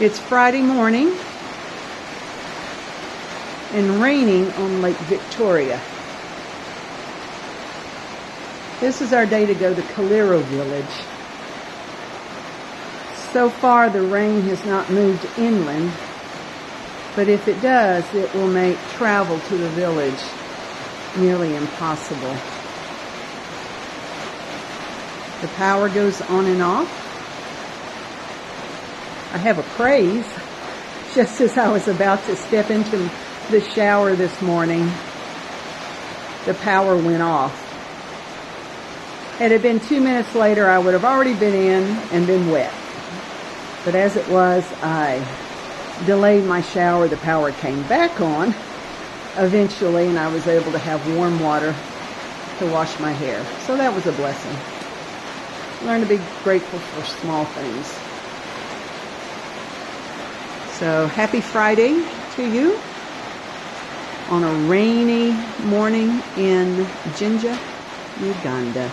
It's Friday morning and raining on Lake Victoria. This is our day to go to Kaliro Village. So far the rain has not moved inland, but if it does, it will make travel to the village nearly impossible. The power goes on and off. I have a praise. Just as I was about to step into the shower this morning, the power went off. Had it been 2 minutes later, I would have already been in and been wet. But as it was, I delayed my shower. The power came back on eventually, and I was able to have warm water to wash my hair. So that was a blessing. Learn to be grateful for small things. So happy Friday to you on a rainy morning in Jinja, Uganda.